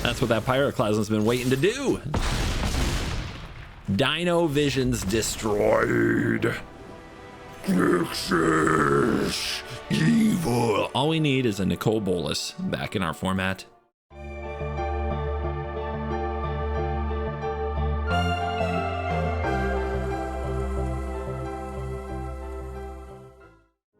That's what that Pyroclasm's been waiting to do. Dino Visions destroyed. Grixis evil. All we need is a Nicole Bolas back in our format.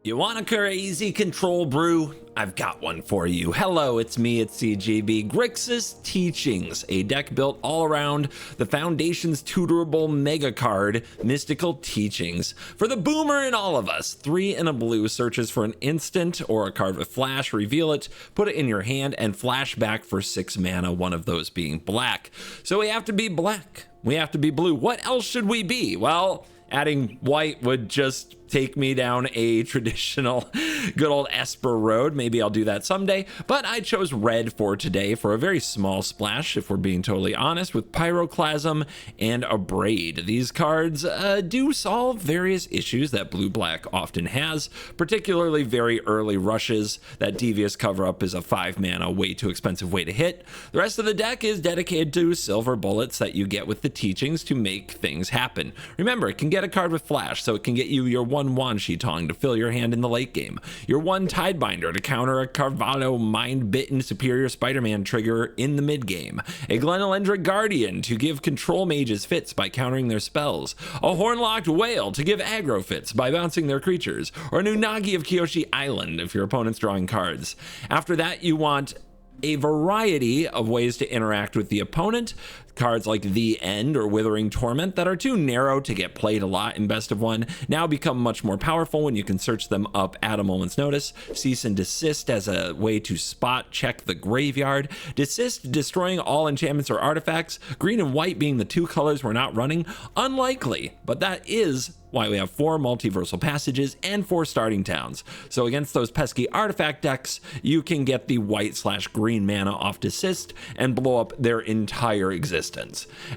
You want a crazy control brew? I've got one for you. Hello, it's me, it's CGB. Grixis Teachings, a deck built all around the Foundation's tutorable mega card, Mystical Teachings. For the boomer in all of us, 3 and a blue searches for an instant or a card with flash, reveal it, put it in your hand, and flash back for 6 mana, one of those being black. So we have to be black. We have to be blue. What else should we be? Well, adding white would just take me down a traditional good old Esper road. Maybe I'll do that someday, but I chose red for today for a very small splash, if we're being totally honest, with Pyroclasm and Abrade. These cards do solve various issues that blue-black often has, particularly very early rushes. That Devious Cover-Up is a 5 mana, way too expensive way to hit. The rest of the deck is dedicated to silver bullets that you get with the teachings to make things happen. Remember, it can get a card with flash, so it can get you your one Wan-Shi-Tong to fill your hand in the late game, your one Tidebinder to counter a Carvalho Mind-Bitten Superior Spider-Man trigger in the mid-game, a Glenelendra Guardian to give control mages fits by countering their spells, a Hornlocked Whale to give aggro fits by bouncing their creatures, or a Nunagi of Kyoshi Island if your opponent's drawing cards. After that, you want a variety of ways to interact with the opponent. Cards like The End or Withering Torment that are too narrow to get played a lot in best of one now become much more powerful when you can search them up at a moment's notice. Cease and Desist as a way to spot check the graveyard. Desist destroying all enchantments or artifacts. Green and white being the 2 colors we're not running. Unlikely, but that is why we have 4 multiversal passages and 4 starting towns. So against those pesky artifact decks, you can get the white/green mana off Desist and blow up their entire existence.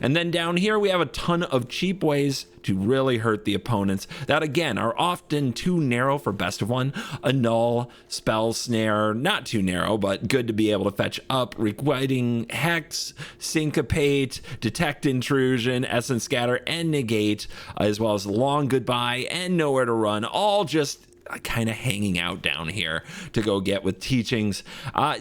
And then down here, we have a ton of cheap ways to really hurt the opponents that, again, are often too narrow for best of one. Annul, Spell Snare, not too narrow, but good to be able to fetch up. Requiting Hex, Syncopate, Detect Intrusion, Essence Scatter, and Negate, as well as Long Goodbye and Nowhere to Run, all just kind of hanging out down here to go get with teachings.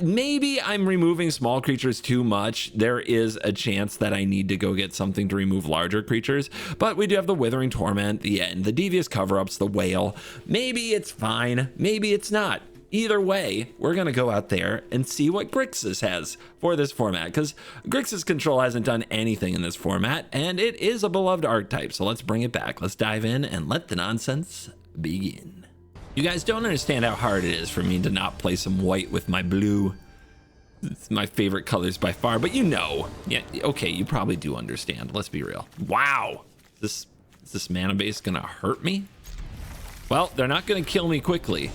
Maybe I'm removing small creatures too much. There is a chance that I need to go get something to remove larger creatures, but we do have the Withering Torment, the End, the Devious Cover-Ups, the Whale. Maybe it's fine, maybe it's not. Either way, we're going to go out there and see what Grixis has for this format, because Grixis Control hasn't done anything in this format, and it is a beloved archetype, so let's bring it back. Let's dive in and let the nonsense begin. You guys don't understand how hard it is for me to not play some white with my blue. It's my favorite colors by far, but you know. Yeah, okay, you probably do understand. Let's be real. Wow. Is this mana base going to hurt me? Well, they're not going to kill me quickly.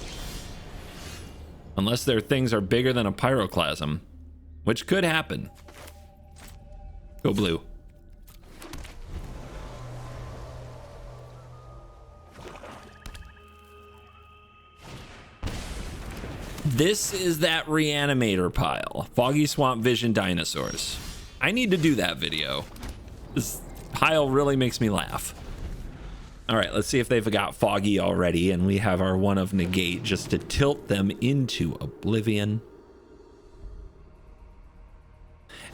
Unless their things are bigger than a Pyroclasm, which could happen. Go blue. This is that Reanimator pile. Foggy Swamp Vision Dinosaurs. I need to do that video. This pile really makes me laugh. All right, let's see if they've got Foggy already, and we have our one of Negate just to tilt them into oblivion.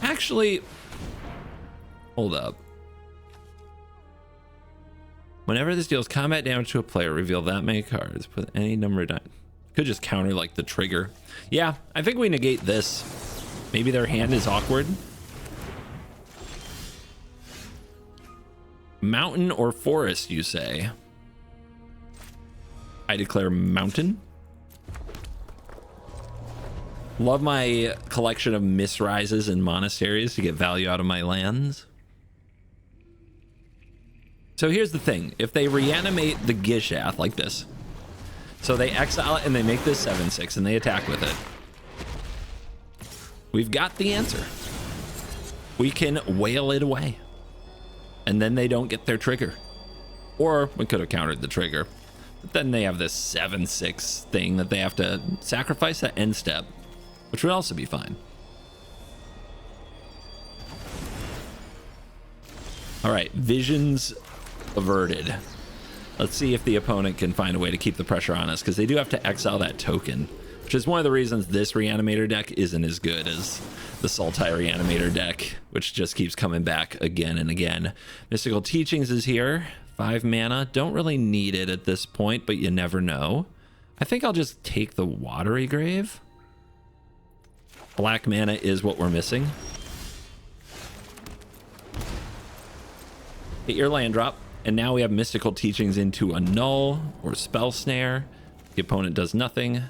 Actually, hold up. Whenever this deals combat damage to a player, reveal that many cards with any number of dice. Could just counter like the trigger. Yeah, I think we negate this. Maybe their hand is awkward. Mountain or forest, you say? I declare mountain. Love my collection of misrises and monasteries to get value out of my lands. So here's the thing. If they reanimate the Gishath like this, so they exile it and they make this 7/6 and they attack with it, we've got the answer. We can whale it away. And then they don't get their trigger. Or we could have countered the trigger. But then they have this 7/6 thing that they have to sacrifice at end step, which would also be fine. All right, visions averted. Let's see if the opponent can find a way to keep the pressure on us, because they do have to exile that token, which is one of the reasons this Reanimator deck isn't as good as the Sultai Reanimator deck, which just keeps coming back again and again. Mystical Teachings is here. 5 mana. Don't really need it at this point, but you never know. I think I'll just take the Watery Grave. Black mana is what we're missing. Hit your land drop, and now we have Mystical Teachings into a Null or Spell Snare. The opponent does nothing.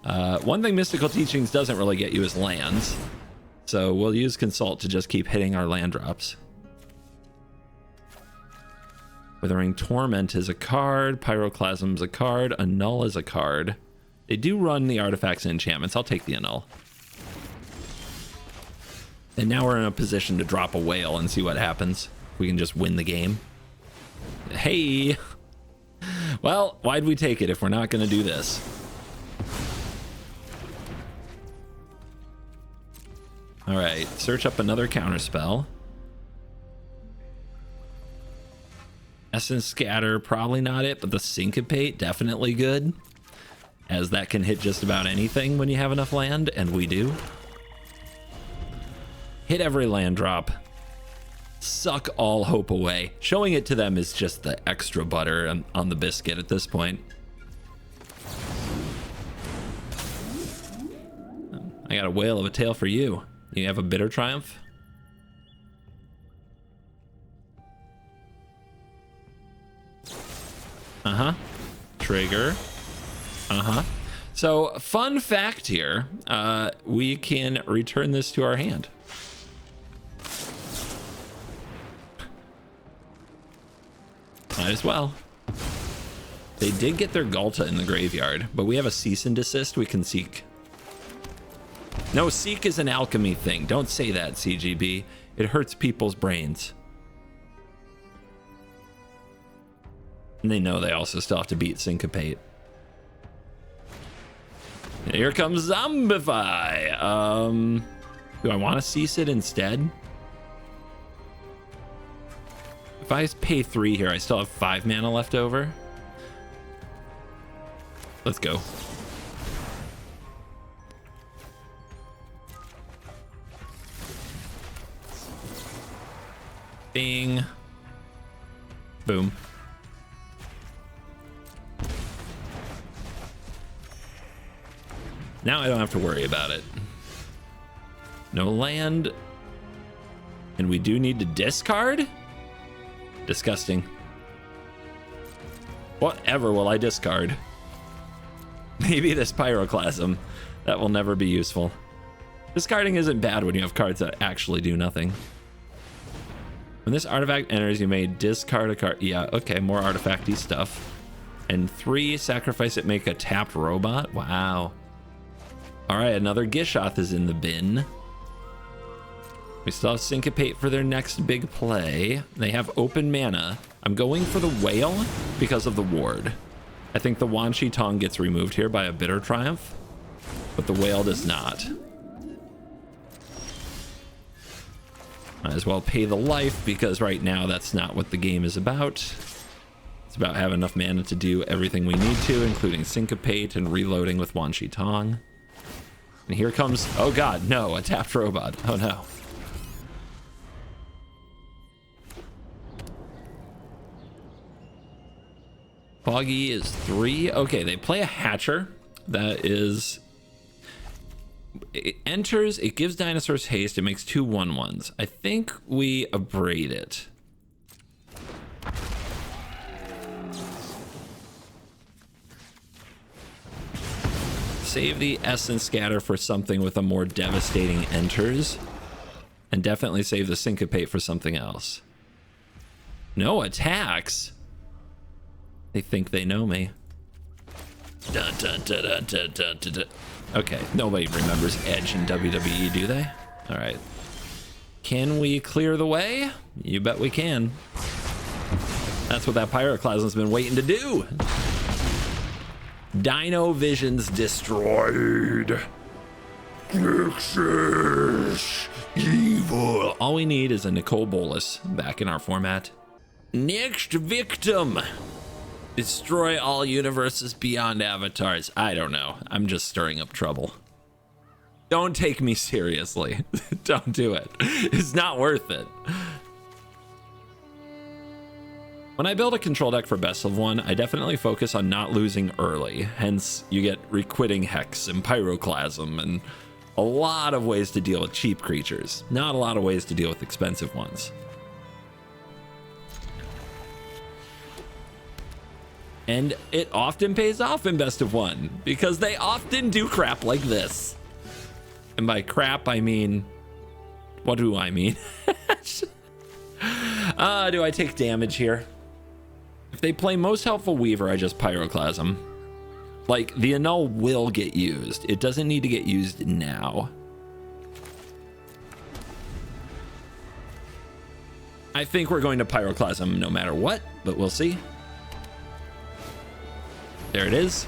One thing Mystical Teachings doesn't really get you is lands, so we'll use Consult to just keep hitting our land drops. Withering Torment is a card, Pyroclasm is a card, Annul is a card. They do run the artifacts and enchantments. I'll take the Annul. And now we're in a position to drop a whale and see what happens. We can just win the game. Hey! Well, why'd we take it if we're not going to do this? All right, search up another counterspell. Essence Scatter, probably not it, but the Syncopate, definitely good, as that can hit just about anything when you have enough land, and we do. Hit every land drop. Suck all hope away. Showing it to them is just the extra butter on the biscuit at this point. I got a whale of a tale for you. You have a Bitter Triumph? Uh-huh. Trigger. Uh-huh. So, fun fact here. We can return this to our hand. Might as well. They did get their Galta in the graveyard, but we have a cease and desist we can seek. No, seek is an alchemy thing. Don't say that, CGB. It hurts people's brains. And they know they also still have to beat Syncopate. And here comes Zombify. Do I want to cease it instead? If I pay 3 here, I still have 5 mana left over. Let's go. Bing. Boom. Now I don't have to worry about it. No land. And we do need to discard? Disgusting. Whatever will I discard? Maybe this Pyroclasm. That will never be useful. Discarding isn't bad when you have cards that actually do nothing. When this artifact enters, you may discard a card. Yeah, okay, more artifacty stuff. And 3, sacrifice it, make a tapped robot. Wow. All right, another Gishoth is in the bin. We still have Syncopate for their next big play. They have open mana. I'm going for the Whale because of the ward. I think the Wan Shi Tong gets removed here by a Bitter Triumph, but the Whale does not. Might as well pay the life, because right now that's not what the game is about. It's about having enough mana to do everything we need to, including Syncopate and reloading with Wan Shi Tong. And here comes, oh god, no, a tapped robot. Oh no. Foggy is 3. Okay, they play a Hatcher. That is... It enters, it gives dinosaurs haste, it makes 2 1/1s. I think we abrade it. Save the Essence Scatter for something with a more devastating enters. And definitely save the Syncopate for something else. No attacks? They think they know me. Dun, dun, dun, dun, dun, dun, dun, dun. Okay, nobody remembers Edge in WWE, do they? All right. Can we clear the way? You bet we can. That's what that Pyroclasm's been waiting to do. Dino Visions destroyed. Grixis, evil. All we need is a Nicole Bolas back in our format. Next victim. Destroy all universes beyond avatars. I don't know. I'm just stirring up trouble. Don't take me seriously. Don't do it. It's not worth it. When I build a control deck for best of one, I definitely focus on not losing early. Hence, you get Requiting Hex and Pyroclasm and a lot of ways to deal with cheap creatures. Not a lot of ways to deal with expensive ones. And it often pays off in best of one because they often do crap like this. And by crap, I mean, what do I mean? Do I take damage here? If they play Most Helpful Weaver, I just Pyroclasm. Like, the Annul will get used. It doesn't need to get used now. I think we're going to Pyroclasm no matter what, but we'll see. There it is.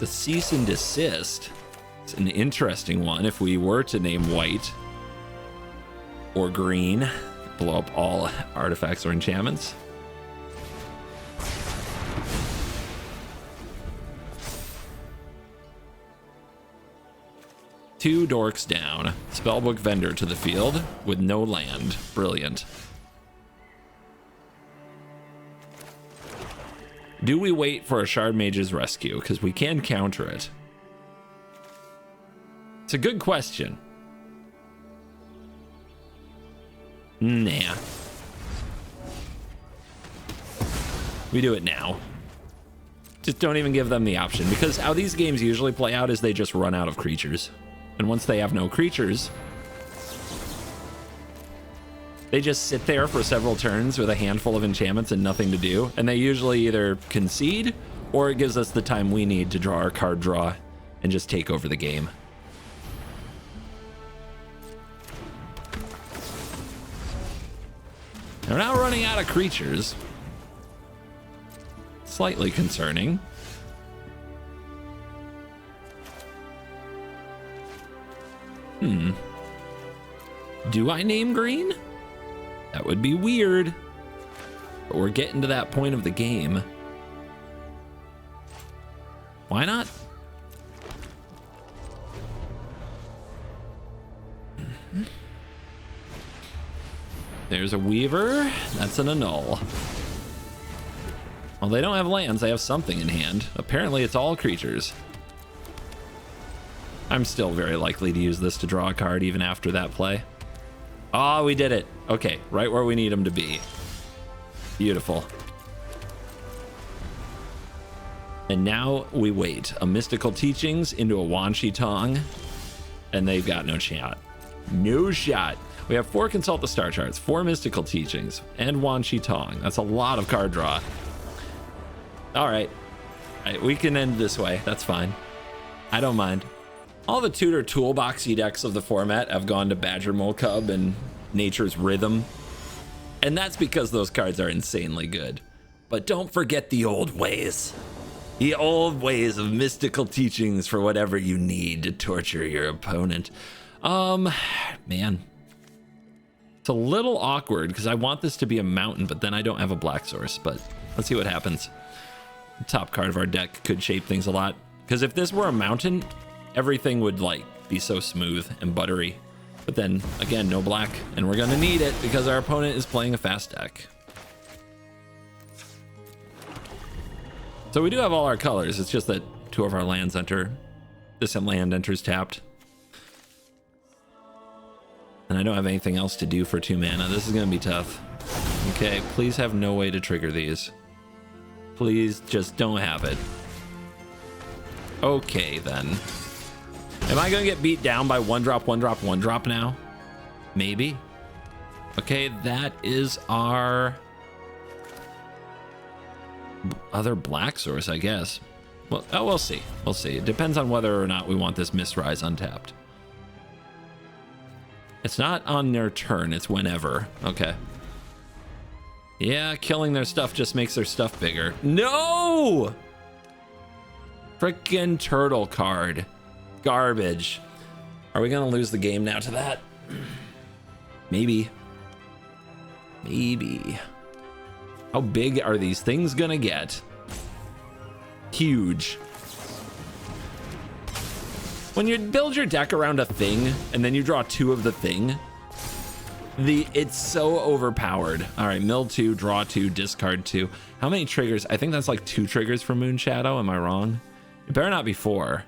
The cease and desist. It's an interesting one if we were to name white or green, blow up all artifacts or enchantments. Two dorks down. Spellbook Vendor to the field with no land. Brilliant. Do we wait for a Shard Mage's Rescue? Because we can counter it. It's a good question. Nah. We do it now. Just don't even give them the option, because how these games usually play out is they just run out of creatures. And once they have no creatures, they just sit there for several turns with a handful of enchantments and nothing to do. And they usually either concede or it gives us the time we need to draw our card draw and just take over the game. They're now running out of creatures. Slightly concerning. Do I name green? That would be weird. But we're getting to that point of the game. Why not? There's a Weaver. That's an Annul. Well, they don't have lands. They have something in hand. Apparently, it's all creatures. I'm still very likely to use this to draw a card even after that play. Oh, we did it. Okay, right where we need them to be. Beautiful. And now we wait. A Mystical Teachings into a Wan Shi Tong, and they've got no shot. No shot. We have 4 Consult the Star Charts, 4 Mystical Teachings, and Wan Shi Tong. That's a lot of card draw. All right. We can end this way. That's fine. I don't mind. All the tutor toolboxy decks of the format have gone to Badger Mole Cub and Nature's Rhythm. And that's because those cards are insanely good. But don't forget the old ways. The old ways of Mystical Teachings for whatever you need to torture your opponent. Man. It's a little awkward because I want this to be a mountain, but then I don't have a black source. But let's see what happens. The top card of our deck could shape things a lot. Because if this were a mountain, everything would like be so smooth and buttery. But then again, no black, and we're gonna need it because our opponent is playing a fast deck. So we do have all our colors. It's just that 2 of our lands enter. This land enters tapped. And I don't have anything else to do for 2 mana. This is gonna be tough. Okay, please have no way to trigger these. Please just don't have it. Okay, then. Am I gonna get beat down by 1-drop, 1-drop, 1-drop now? Maybe. Okay, that is our other black source, I guess. Well, oh, we'll see. We'll see. It depends on whether or not we want this Mistrise untapped. It's not on their turn, it's whenever. Okay. Yeah, killing their stuff just makes their stuff bigger. No! Frickin' turtle card. Garbage. Are we gonna lose the game now to that? Maybe. Maybe. How big are these things gonna get? Huge. When you build your deck around a thing and then you draw 2 of the thing, it's so overpowered. All right, mill 2, draw 2, discard 2. How many triggers? I think that's like 2 triggers for Moon Shadow. Am I wrong? It better not be 4.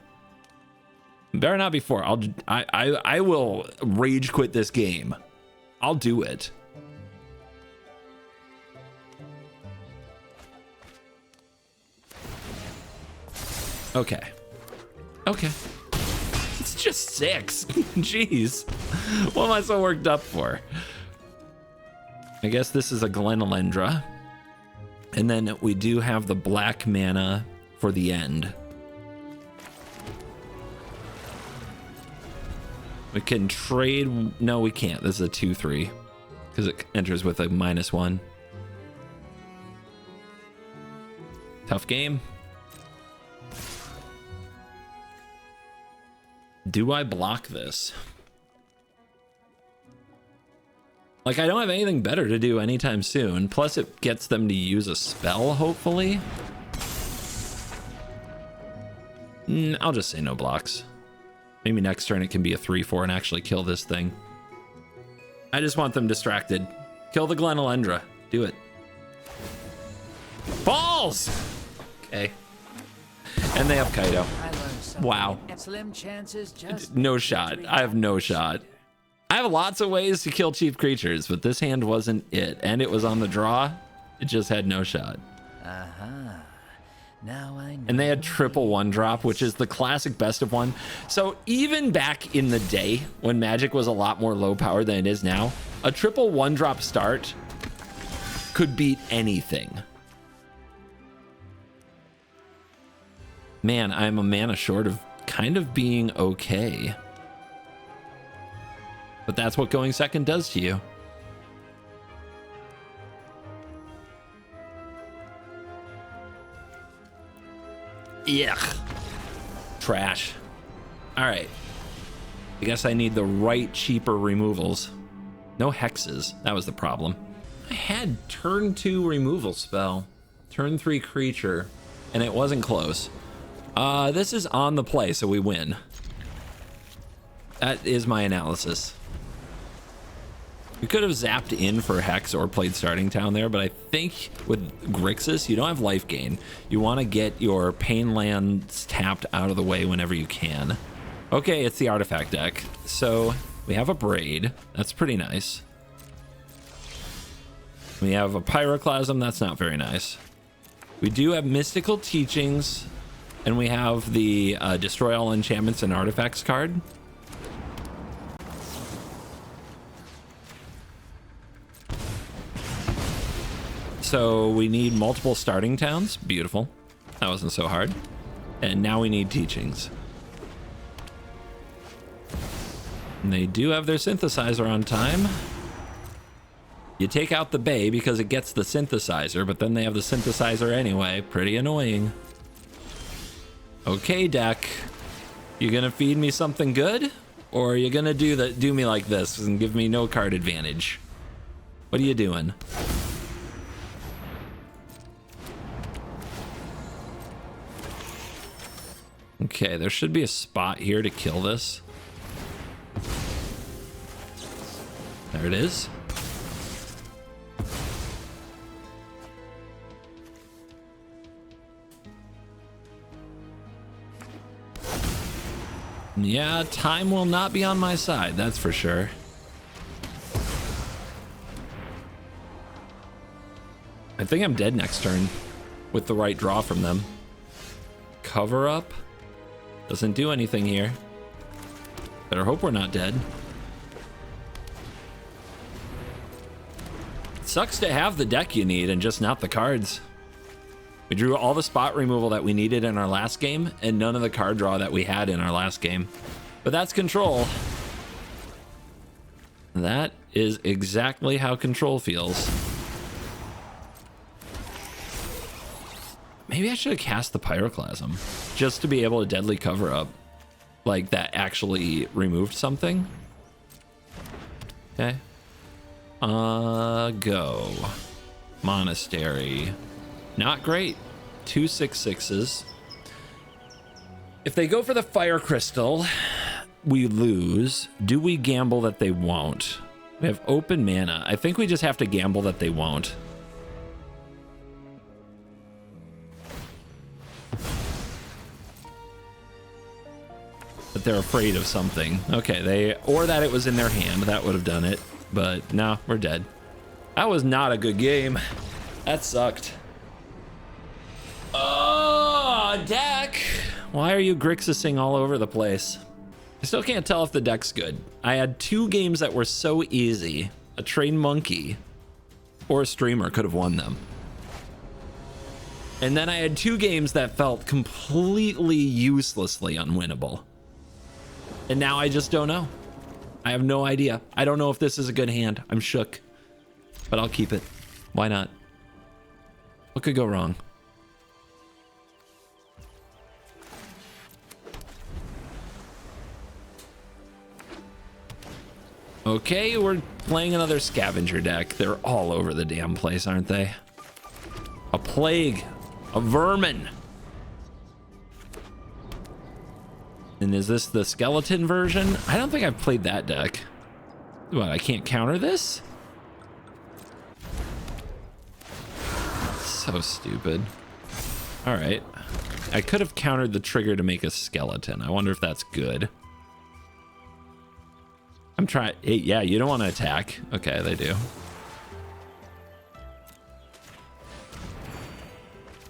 It better not be 4. I will rage quit this game. I'll do it. Okay. Okay. It's just 6. Jeez. What am I so worked up for? I guess this is a Glenalendra. And then we do have the black mana for the end. We can trade. No, we can't. This is a 2/3 because it enters with a -1. Tough game. Do I block this? Like, I don't have anything better to do anytime soon. Plus, it gets them to use a spell, hopefully. I'll just say no blocks. Maybe next turn it can be a 3/4 and actually kill this thing. I just want them distracted. Kill the Glenalendra. Do it. Balls! Okay. And they have Kaido. Wow. No shot. I have no shot. I have lots of ways to kill cheap creatures, but this hand wasn't it. And it was on the draw. It just had no shot. Now I know. And they had triple 1-drop, which is the classic best of 1. So even back in the day when Magic was a lot more low power than it is now, a triple 1-drop start could beat anything. Man, I'm a mana short of kind of being okay. But that's what going second does to you. Yuck. Trash. All right. I guess I need the right cheaper removals. No hexes. That was the problem. I had turn 2 removal spell, turn 3 creature, and it wasn't close. This is on the play, so we win. That is my analysis. We could have zapped in for Hex or played Starting Town there, but I think with Grixis, you don't have life gain. You want to get your pain lands tapped out of the way whenever you can. Okay, it's the artifact deck. So we have a Braid. That's pretty nice. We have a Pyroclasm. That's not very nice. We do have Mystical Teachings, and we have the Destroy All Enchantments and Artifacts card. So we need multiple starting towns. Beautiful. That wasn't so hard. And now we need teachings. And they do have their synthesizer on time. You take out the Bay because it gets the synthesizer, but then they have the synthesizer anyway. Pretty annoying. Okay, deck. You gonna feed me something good? Or are you gonna do me like this and give me no card advantage? What are you doing? Okay, there should be a spot here to kill this. There it is. Yeah, time will not be on my side, that's for sure. I think I'm dead next turn with the right draw from them. Cover up. Doesn't do anything here. Better hope we're not dead. It sucks to have the deck you need and just not the cards. We drew all the spot removal that we needed in our last game and none of the card draw that we had in our last game. But that's Control. That is exactly how Control feels. Maybe I should have cast the Pyroclasm just to be able to deadly cover up. Like that actually removed something. Okay. Go. Monastery. Not great. 2 6/6s. If they go for the Fire Crystal, we lose. Do we gamble that they won't? We have open mana. I think we just have to gamble that they won't. But they're afraid of something. Okay, or that it was in their hand. That would have done it. But no, we're dead. That was not a good game. That sucked. Oh, deck. Why are you Grixising all over the place? I still can't tell if the deck's good. I had 2 games that were so easy. A trained monkey or a streamer could have won them. And then I had 2 games that felt completely uselessly unwinnable. And now I just don't know. I have no idea. I don't know if this is a good hand. I'm shook. But I'll keep it. Why not? What could go wrong? Okay, we're playing another scavenger deck. They're all over the damn place, aren't they? A plague. A vermin. And is this the skeleton version? I don't think I've played that deck. What, I can't counter this? So stupid. All right. I could have countered the trigger to make a skeleton. I wonder if that's good. I'm trying. Hey, yeah, you don't want to attack. Okay, they do.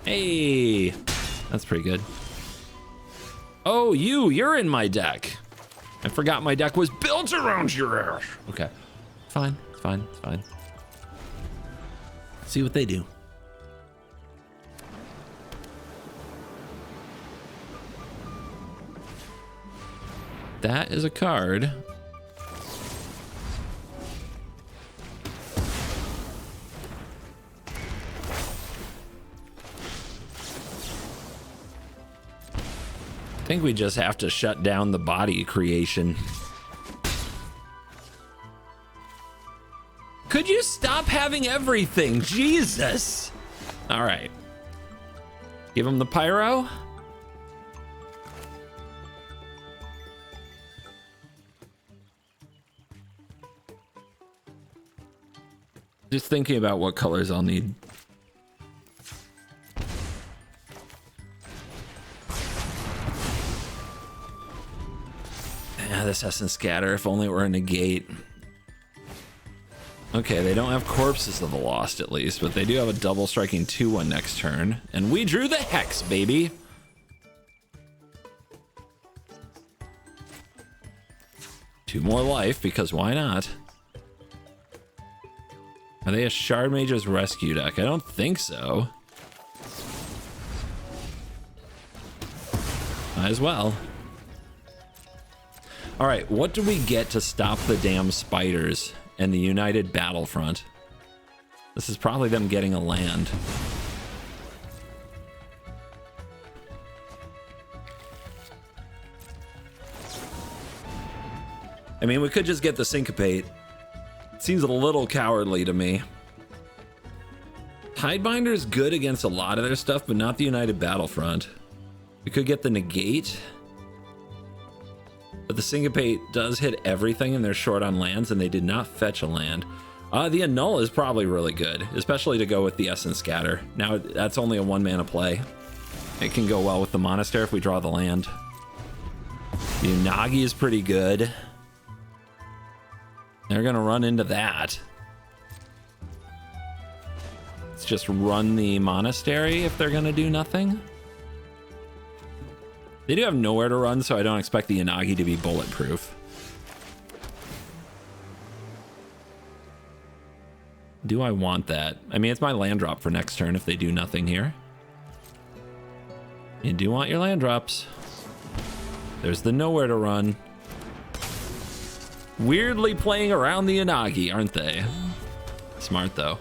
Hey, that's pretty good. Oh, you're in my deck. I forgot my deck was built around your ass. Okay, fine, it's fine, it's fine. Let's see what they do. That is a card. I think we just have to shut down the body creation. Could you stop having everything? Jesus. All right. Give him the pyro. Just thinking about what colors I'll need. This Essence Scatter, if only it were a negate. Okay, they don't have Corpses of the Lost at least, but they do have a double striking 2/1 next turn. And we drew the Hex, baby. Two more life, because why not? Are they a Shard Mage's Rescue deck? I don't think so. Might as well. All right, what do we get to stop the damn spiders and the United Battlefront? This is probably them getting a land. I mean, we could just get the Syncopate. It seems a little cowardly to me. Tidebinder is good against a lot of their stuff, but not the United Battlefront. We could get the Negate. But the Syncopate does hit everything and they're short on lands, and they did not fetch a land. The Annul is probably really good, especially to go with the Essence Scatter. Now, that's only a 1-mana play. It can go well with the Monastery if we draw the land. The Unagi is pretty good. They're going to run into that. Let's just run the Monastery if they're going to do nothing. They do have nowhere to run, so I don't expect the Unagi to be bulletproof. Do I want that? I mean, it's my land drop for next turn if they do nothing here. You do want your land drops. There's the nowhere to run. Weirdly playing around the Unagi, aren't they? Smart, though.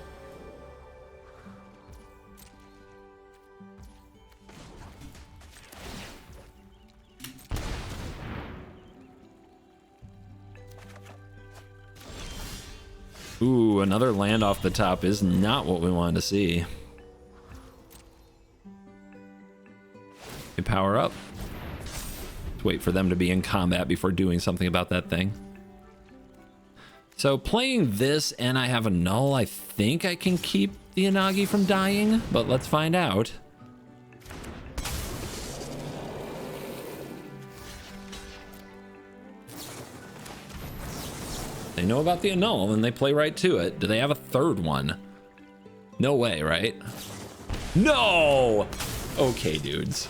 Ooh, another land off the top is not what we wanted to see. We power up. Let's wait for them to be in combat before doing something about that thing. So playing this and I have a null, I think I can keep the Inagi from dying, but let's find out. They know about the annul and they play right to it. Do they have a third one? No way, right? No! Okay, dudes.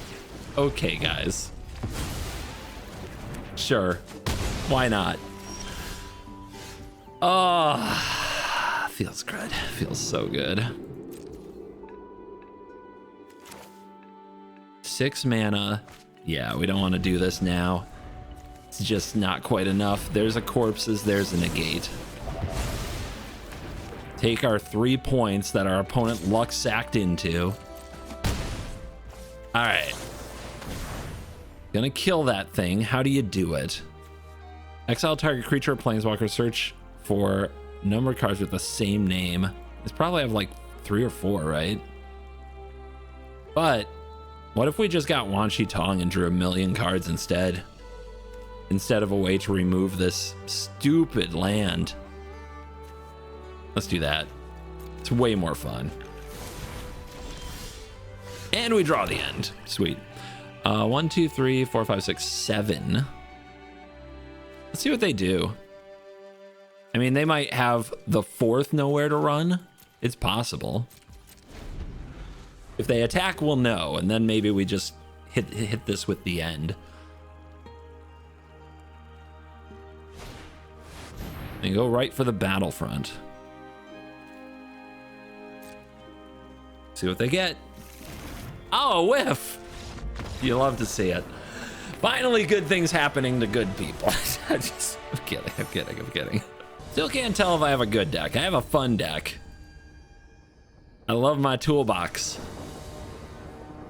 Okay, guys. Sure. Why not? Oh, feels good. Feels so good. 6 mana. Yeah, we don't want to do this now. It's just not quite enough. There's a corpses, there's a negate. Take our 3 points that our opponent luck sacked into. All right. Gonna kill that thing. How do you do it? Exile target creature or planeswalker, search for number of cards with the same name. It's probably have like 3 or 4, right? But what if we just got Wan Shi Tong and drew 1,000,000 cards instead? Instead of a way to remove this stupid land. Let's do that. It's way more fun. And we draw the end. Sweet. 1, 2, 3, 4, 5, 6, 7. Let's see what they do. I mean, they might have the 4th nowhere to run. It's possible. If they attack, we'll know, and then maybe we just hit this with the end. And go right for the battlefront. See what they get. Oh, whiff! You love to see it. Finally, good things happening to good people. I'm kidding. Still can't tell if I have a good deck. I have a fun deck. I love my toolbox.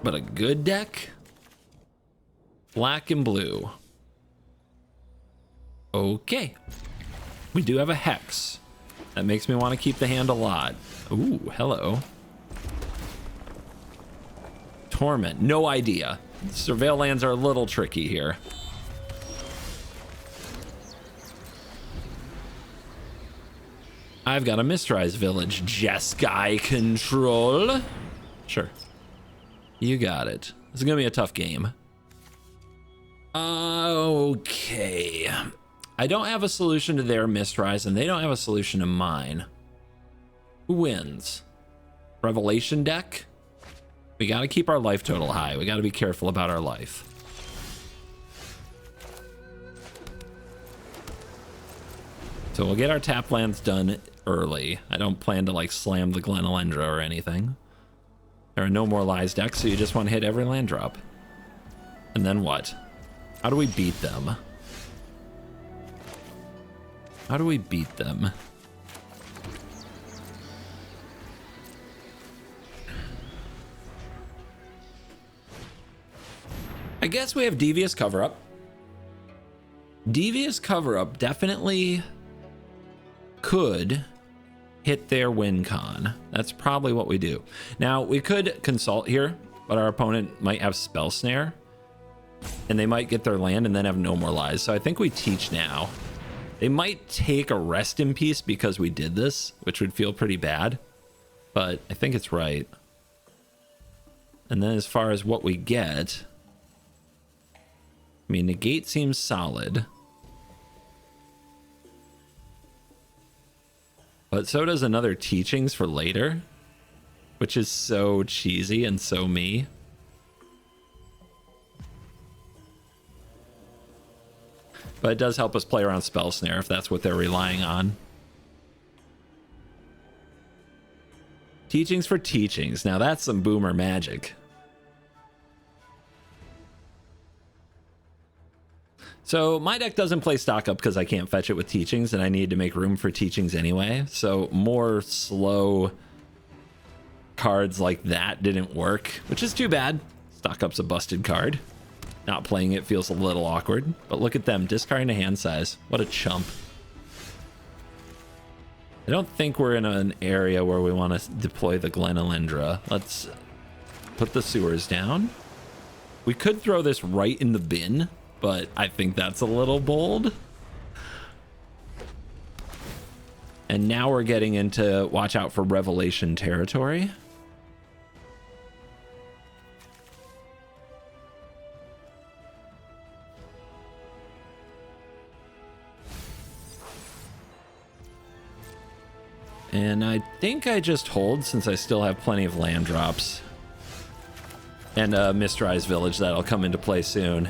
But a good deck? Black and blue. Okay. We do have a Hex. That makes me want to keep the hand a lot. Ooh, hello. Torment, no idea. Surveil lands are a little tricky here. I've got a Mistrise Village. Jeskai Control. Sure. You got it. This is gonna be a tough game. Okay. I don't have a solution to their Mistrise, and they don't have a solution to mine. Who wins? Revelation deck? We gotta keep our life total high. We gotta be careful about our life. So we'll get our tap lands done early. I don't plan to like slam the Glen Elendra or anything. There are no more lies decks, so you just want to hit every land drop. And then what? How do we beat them? How do we beat them? I guess we have Devious Cover-Up. Devious Cover-Up definitely could hit their win con. That's probably what we do. Now, we could consult here, but our opponent might have Spell Snare, and they might get their land and then have no more lies. So I think we teach now. They might take a Rest in Peace because we did this, which would feel pretty bad, but I think it's right. And then as far as what we get, I mean, Negate seems solid. But so does another Teachings for later, which is so cheesy and so me. But it does help us play around Spell Snare if that's what they're relying on. Teachings for Teachings. Now that's some boomer magic. So my deck doesn't play stock up because I can't fetch it with Teachings, and I need to make room for Teachings anyway. So more slow cards like that didn't work, which is too bad. Stock up's a busted card. Not playing it feels a little awkward, but look at them discarding a hand size. What a chump. I don't think we're in an area where we want to deploy the Glenalendra. Let's put the sewers down. We could throw this right in the bin, but I think that's a little bold. And now we're getting into watch out for Revelation territory. And I think I just hold since I still have plenty of land drops. And a Mistrized Village that'll come into play soon.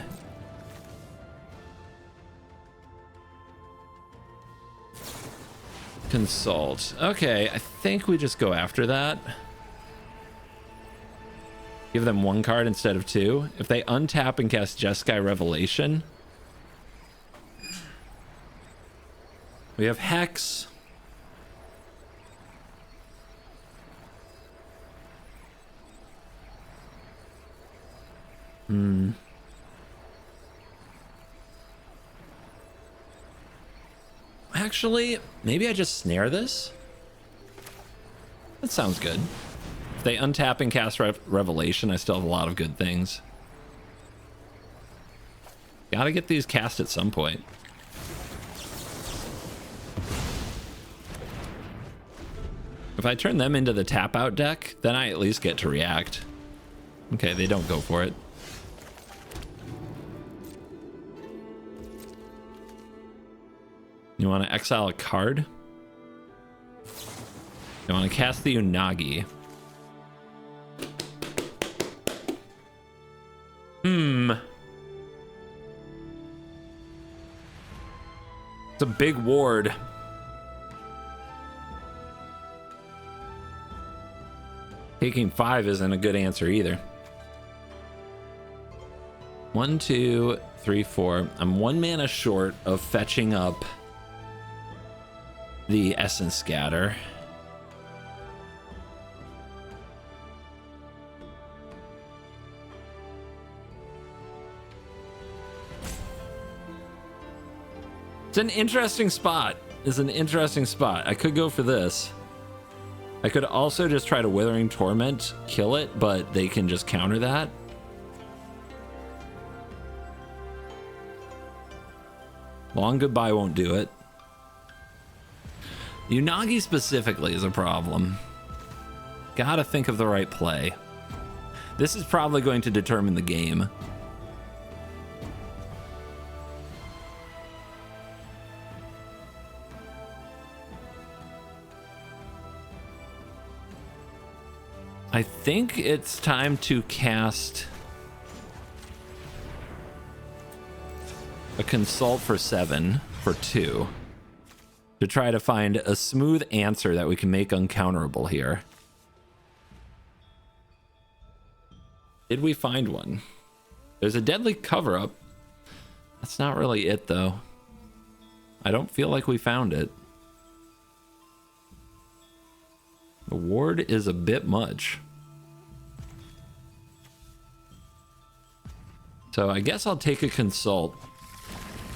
Consult. Okay, I think we just go after that. Give them 1 card instead of 2. If they untap and cast Jeskai Revelation, we have Hex. Actually, maybe I just snare this? That sounds good. If they untap and cast Revelation, I still have a lot of good things. Gotta get these cast at some point. If I turn them into the tap out deck, then I at least get to react. Okay, they don't go for it. You want to exile a card? You want to cast the Unagi. It's a big ward. Taking 5 isn't a good answer either. 1, 2, 3, 4. I'm 1 mana short of fetching up the Essence Scatter. It's an interesting spot. It's an interesting spot. I could go for this. I could also just try to Withering Torment, kill it, but they can just counter that. Long Goodbye won't do it. Unagi specifically is a problem. Gotta think of the right play. This is probably going to determine the game. I think it's time to cast a Consult for 7 for 2 to try to find a smooth answer that we can make uncounterable here. Did we find one? There's a Deadly Cover-Up. That's not really it, though. I don't feel like we found it. The ward is a bit much. So I guess I'll take a Consult.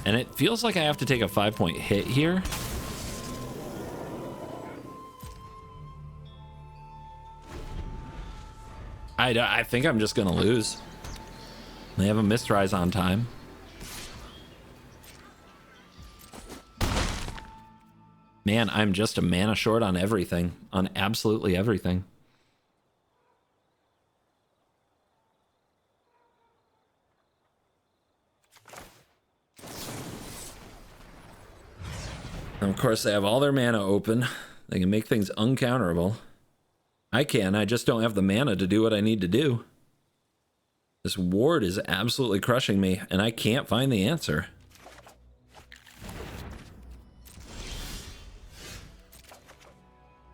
And it feels like I have to take a 5-point hit here. I think I'm just going to lose. They have a Mistrise on time. Man, I'm just a mana short on everything. On absolutely everything. And of course, they have all their mana open. They can make things uncounterable. I just don't have the mana to do what I need to do. This ward is absolutely crushing me, and I can't find the answer.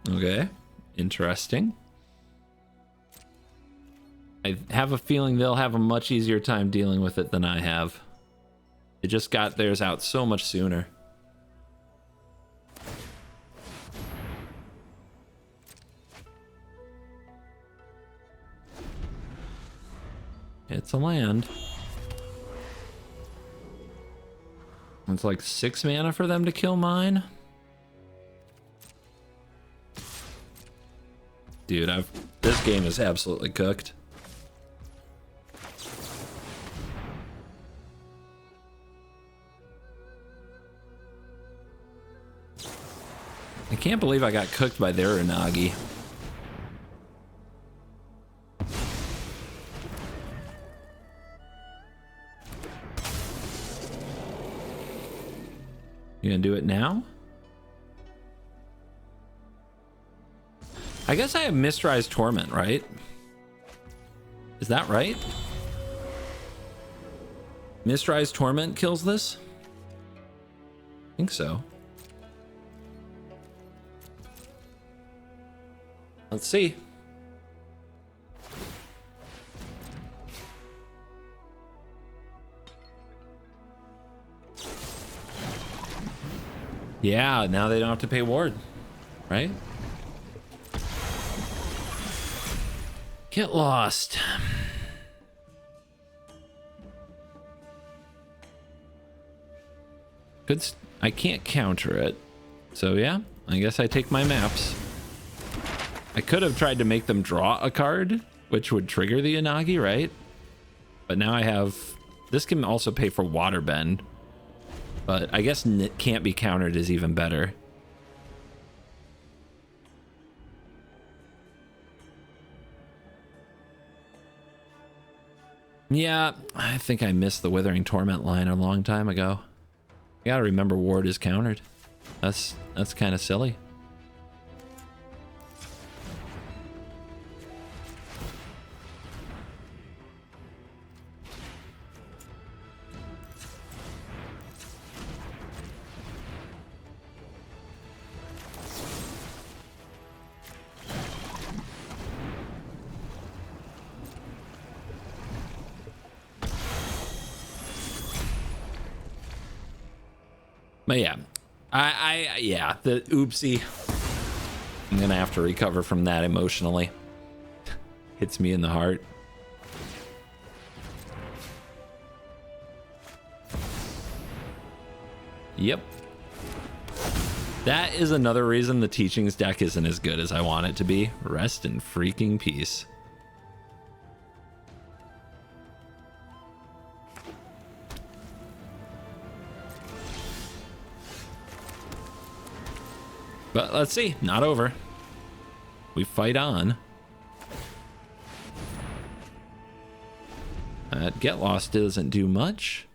Okay, interesting. I have a feeling they'll have a much easier time dealing with it than I have. They just got theirs out so much sooner. It's a land. It's like 6 mana for them to kill mine. dude. This game is absolutely cooked. I can't believe I got cooked by their Unagi. You gonna do it now? I guess I have Mistrized Torment, right? Is that right? Mistrized Torment kills this? I think so. Let's see. Yeah, now they don't have to pay ward, right? Get lost. Good. I can't counter it. So yeah, I guess I take my maps. I could have tried to make them draw a card, which would trigger the Unagi, right? But now I have... This can also pay for Waterbend. But I guess can't be countered is even better. Yeah, I think I missed the Withering Torment line a long time ago. You gotta remember ward is countered. That's kind of silly. But yeah, yeah, the oopsie. I'm gonna have to recover from that emotionally. Hits me in the heart. Yep. That is another reason the Teachings deck isn't as good as I want it to be. Rest in freaking peace. But let's see, not over. We fight on. Get Lost doesn't do much.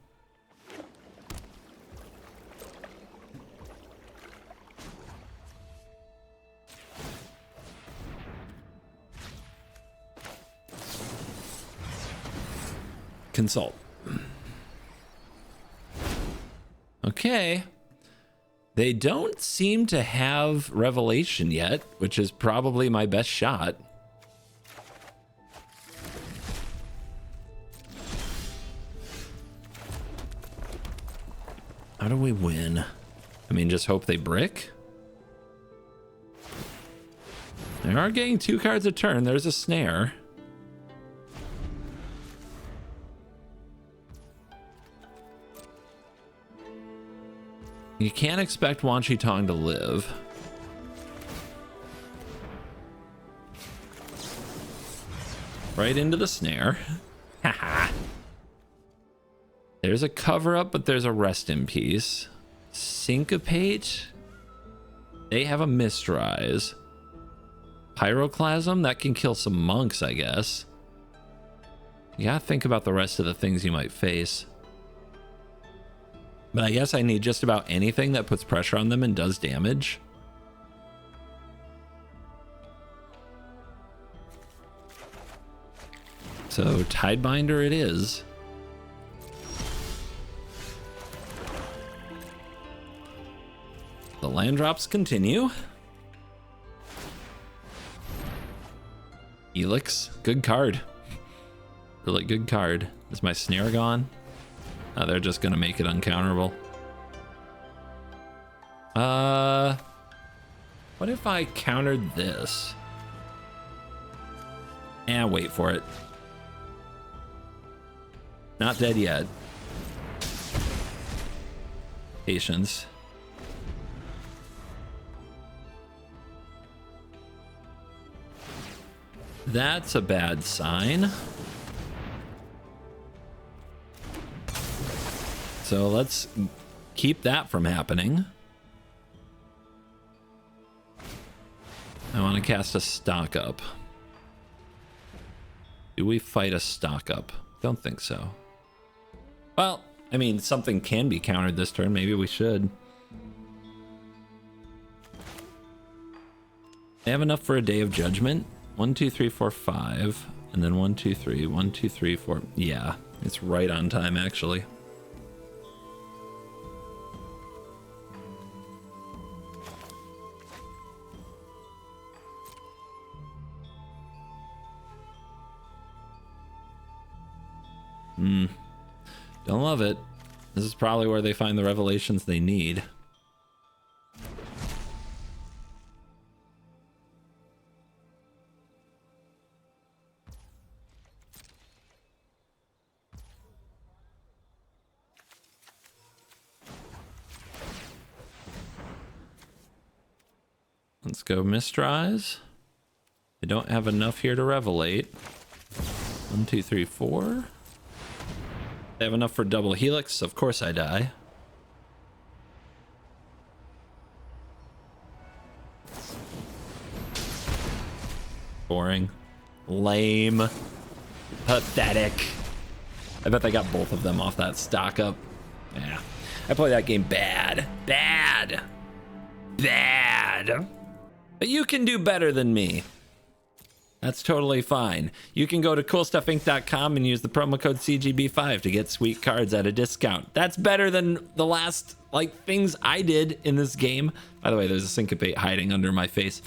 Consult. Okay. They don't seem to have Revelation yet, which is probably my best shot. How do we win? I mean, just hope they brick. They are getting 2 cards a turn. There's a snare. You can't expect Wan Shi Tong to live. Right into the snare. Haha. There's a cover up, but there's a rest in peace. Syncopate. They have a Mistrise. Pyroclasm, that can kill some monks, I guess. You gotta think about the rest of the things you might face. But I guess I need just about anything that puts pressure on them and does damage. So Tidebinder it is. The land drops continue. Elix, good card. Really good card. Is my snare gone? Oh, they're just gonna make it uncounterable. What if I countered this? And wait for it. Not dead yet. Patience. That's a bad sign. So let's keep that from happening. I want to cast a stock up. Do we fight a stock up? Don't think so. Well, I mean, something can be countered this turn. Maybe we should. They have enough for a Day of Judgment. 1, 2, 3, 4, 5. And then 1, 2, 3. 1, 2, 3, 4. Yeah, it's right on time, actually. Don't love it. This is probably where they find the revelations they need. Let's go Mistrise. They don't have enough here to revelate. 1, 2, 3, 4. They have enough for double Helix. Of course I die. Boring. Lame. Pathetic. I bet they got both of them off that stock up. Yeah. I play that game bad. Bad. Bad. But you can do better than me. That's totally fine. You can go to coolstuffinc.com and use the promo code CGB5 to get sweet cards at a discount. That's better than the last things I did in this game. By the way, there's a syncopate hiding under my face.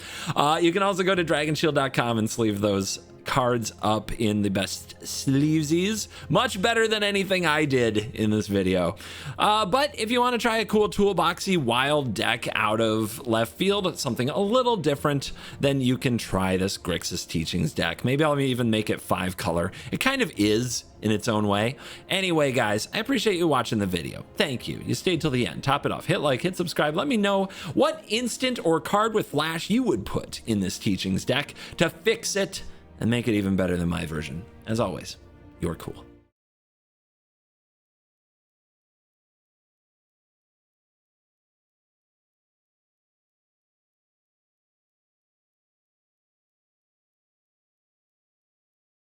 You can also go to dragonshield.com and sleeve those cards up in the best sleevesies. Much better than anything I did in this video. But if you want to try a cool toolboxy wild deck out of left field, something a little different, then you can try this Grixis Teachings deck. Maybe I'll even make it 5 color. It kind of is in its own way. Anyway, guys, I appreciate you watching the video. Thank you. You stayed till the end. Top it off. Hit like, hit subscribe. Let me know what instant or card with flash you would put in this Teachings deck to fix it and make it even better than my version. As always, you're cool.